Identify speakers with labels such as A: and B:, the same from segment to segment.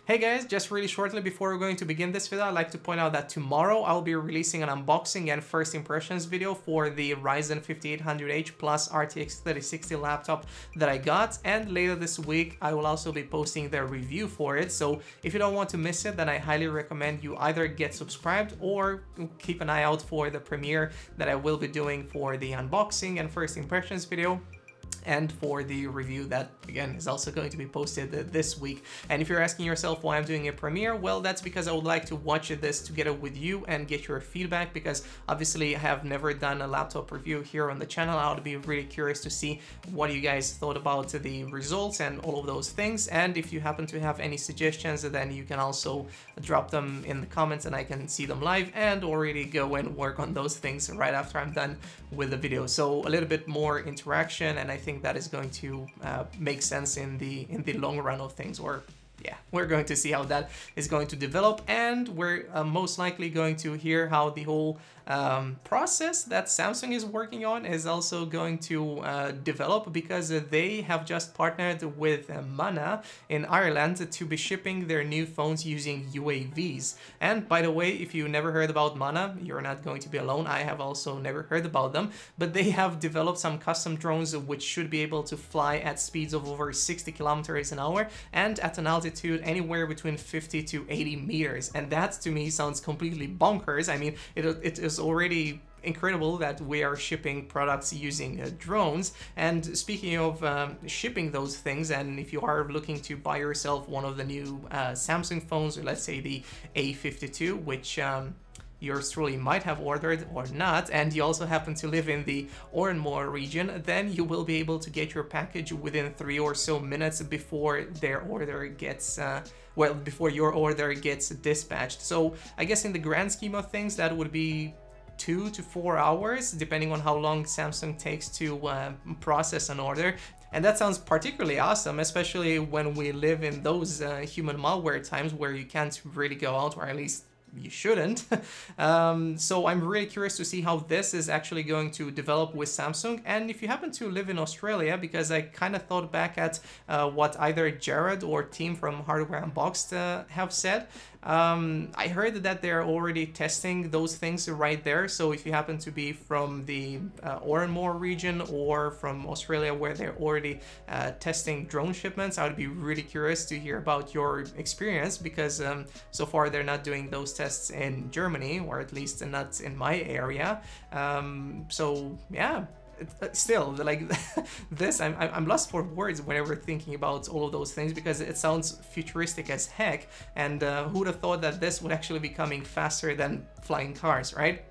A: Hey guys, just really shortly before we're going to begin this video, I'd like to point out that tomorrow I'll be releasing an unboxing and first impressions video for the Ryzen 5800H plus RTX 3060 laptop that I got, and later this week I will also be posting the review for it. So if you don't want to miss it, then I highly recommend you either get subscribed or keep an eye out for the premiere that I will be doing for the unboxing and first impressions video, and for the review that, again, is also going to be posted this week. And if you're asking yourself why I'm doing a premiere, well, that's because I would like to watch this together with you and get your feedback, because obviously I have never done a laptop review here on the channel. I would be really curious to see what you guys thought about the results and all of those things. And if you happen to have any suggestions, then you can also drop them in the comments and I can see them live and already go and work on those things right after I'm done with the video. So a little bit more interaction, and I think that is going to make sense in the long run of things. Or yeah, we're going to see how that is going to develop, and we're most likely going to hear how the whole process that Samsung is working on is also going to develop, because they have just partnered with Manna in Ireland to be shipping their new phones using UAVs. And by the way, if you never heard about Manna, you're not going to be alone. I have also never heard about them, but they have developed some custom drones which should be able to fly at speeds of over 60 kilometers an hour and at an altitude anywhere between 50 to 80 meters. And that to me sounds completely bonkers. I mean, it is already incredible that we are shipping products using drones. And speaking of shipping those things, and if you are looking to buy yourself one of the new Samsung phones, or let's say the A52, which yours truly might have ordered or not, and you also happen to live in the Oranmore region, then you will be able to get your package within 3 or so minutes before their order gets before your order gets dispatched. So I guess in the grand scheme of things, that would be 2 to 4 hours, depending on how long Samsung takes to process an order. And that sounds particularly awesome, especially when we live in those human malware times where you can't really go out, or at least you shouldn't. So I'm really curious to see how this is actually going to develop with Samsung. And if you happen to live in Australia, because I kind of thought back at what either Jared or team from Hardware Unboxed have said, I heard that they're already testing those things right there. So if you happen to be from the Oranmore region or from Australia, where they're already testing drone shipments, I would be really curious to hear about your experience, because so far they're not doing those tests in Germany, or at least not in my area. So yeah. Still, like this, I'm lost for words whenever thinking about all of those things, because it sounds futuristic as heck, and who would have thought that this would actually be coming faster than flying cars, right?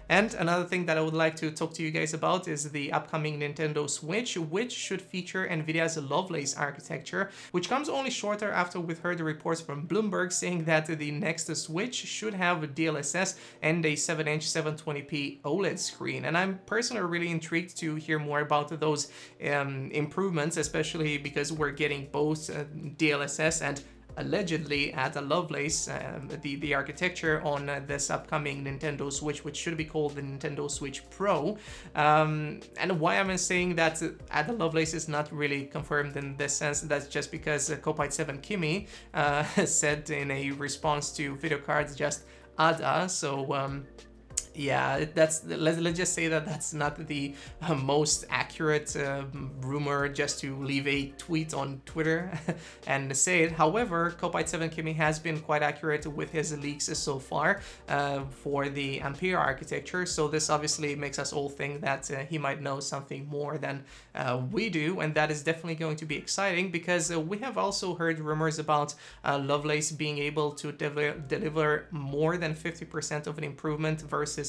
A: And another thing that I would like to talk to you guys about is the upcoming Nintendo Switch, which should feature NVIDIA's Lovelace architecture, which comes only shorter after we've heard the reports from Bloomberg saying that the next Switch should have DLSS and a 7-inch 720p OLED screen. And I'm personally really intrigued to hear more about those improvements, especially because we're getting both DLSS and allegedly Ada Lovelace, the architecture on this upcoming Nintendo Switch, which should be called the Nintendo Switch Pro. And why am I saying that Ada Lovelace is not really confirmed in this sense? That's just because Copite7 Kimi said in a response to video cards just Ada. So yeah, let's just say that that's not the most accurate rumor, just to leave a tweet on Twitter and say it. However, Copite7 Kimi has been quite accurate with his leaks so far for the Ampere architecture. So this obviously makes us all think that he might know something more than we do, and that is definitely going to be exciting, because we have also heard rumors about Lovelace being able to deliver more than 50% of an improvement versus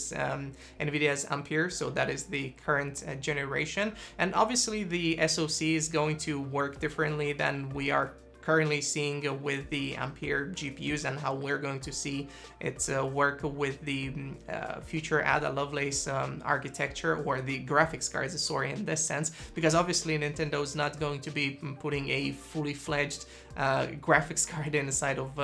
A: NVIDIA's Ampere, so that is the current generation. And obviously the SoC is going to work differently than we are currently seeing with the Ampere GPUs, and how we're going to see it work with the future Ada Lovelace architecture, or the graphics cards, sorry, in this sense, because obviously Nintendo is not going to be putting a fully fledged graphics card inside of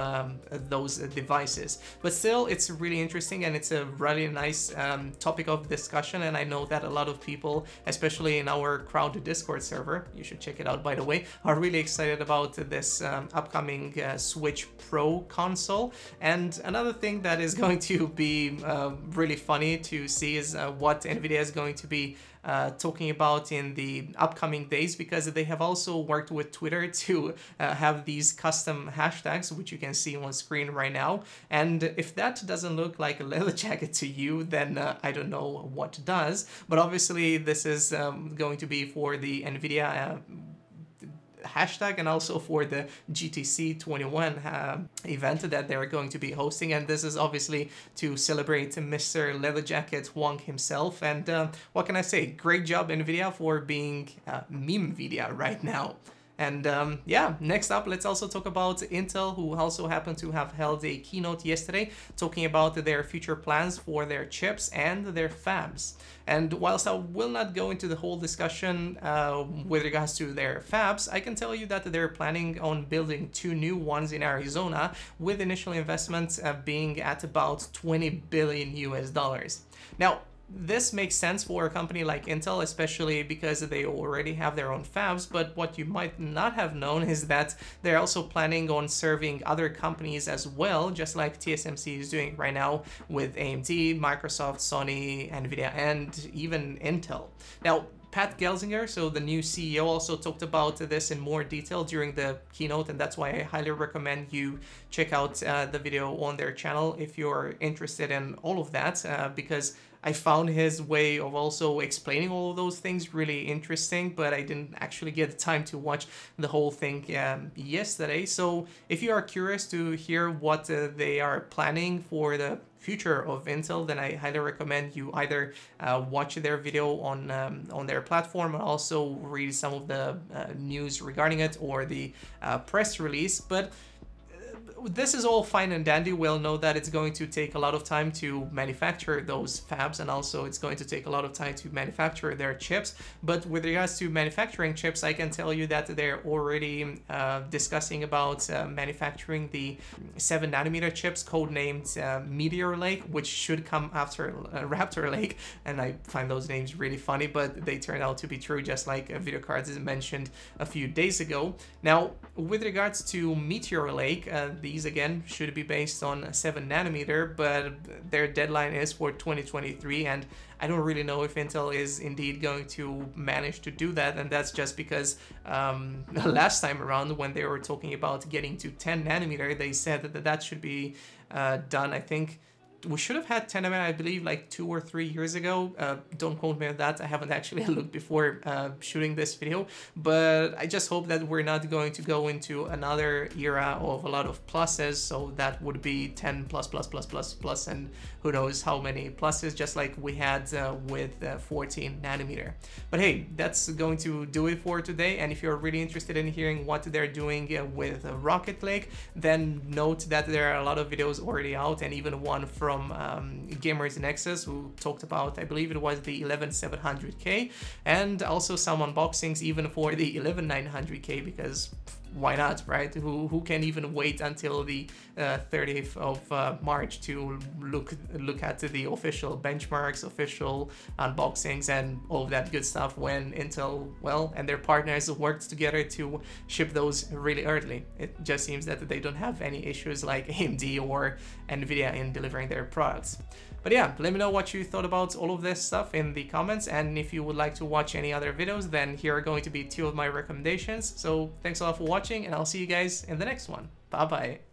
A: those devices. But still, it's really interesting, and it's a really nice topic of discussion, and I know that a lot of people, especially in our crowd Discord server, you should check it out by the way, are really excited about this this upcoming Switch Pro console. And another thing that is going to be really funny to see is what NVIDIA is going to be talking about in the upcoming days, because they have also worked with Twitter to have these custom hashtags, which you can see on screen right now. And if that doesn't look like a leather jacket to you, then I don't know what does. But obviously this is going to be for the NVIDIA hashtag and also for the GTC 21 event that they're going to be hosting, and this is obviously to celebrate Mr. Leather Jacket Wong himself. And what can I say, great job NVIDIA for being memevidia right now. And yeah, next up, let's also talk about Intel, who also happened to have held a keynote yesterday talking about their future plans for their chips and their fabs. And whilst I will not go into the whole discussion with regards to their fabs, I can tell you that they're planning on building 2 new ones in Arizona, with initial investments being at about 20 billion US dollars. Now, this makes sense for a company like Intel, especially because they already have their own fabs, but what you might not have known is that they're also planning on serving other companies as well, just like TSMC is doing right now with AMD, Microsoft, Sony, NVIDIA, and even Intel. Now, Pat Gelsinger, so the new CEO, also talked about this in more detail during the keynote, and that's why I highly recommend you check out the video on their channel if you're interested in all of that, because I found his way of also explaining all of those things really interesting, but I didn't actually get the time to watch the whole thing yesterday. So if you are curious to hear what they are planning for the future of Intel, then I highly recommend you either watch their video on their platform and also read some of the news regarding it, or the press release. But this is all fine and dandy. We'll know that it's going to take a lot of time to manufacture those fabs, and also it's going to take a lot of time to manufacture their chips. But with regards to manufacturing chips, I can tell you that they're already discussing about manufacturing the 7nm chips, codenamed Meteor Lake, which should come after Raptor Lake. And I find those names really funny, but they turn out to be true, just like video cards as mentioned a few days ago. Now, with regards to Meteor Lake, these again should be based on 7nm, but their deadline is for 2023, and I don't really know if Intel is indeed going to manage to do that. And that's just because last time around, when they were talking about getting to 10nm, they said that that should be done. I think we should have had 10nm, I believe, like 2 or 3 years ago. Don't quote me on that. I haven't actually looked before shooting this video, but I just hope that we're not going to go into another era of a lot of pluses. So that would be 10 plus plus plus plus plus, and who knows how many pluses, just like we had with 14nm. But hey, that's going to do it for today. And if you're really interested in hearing what they're doing with Rocket Lake, then note that there are a lot of videos already out, and even one from Gamers Nexus, who talked about, I believe it was the 11700K, and also some unboxings even for the 11900K, because why not, right? Who can even wait until the 30th of March to look at the official benchmarks, official unboxings, and all of that good stuff, when Intel, well, and their partners worked together to ship those really early. It just seems that they don't have any issues like AMD or NVIDIA in delivering their products. But yeah, let me know what you thought about all of this stuff in the comments, and if you would like to watch any other videos, then here are going to be 2 of my recommendations. So thanks a lot for watching, and I'll see you guys in the next one. Bye bye.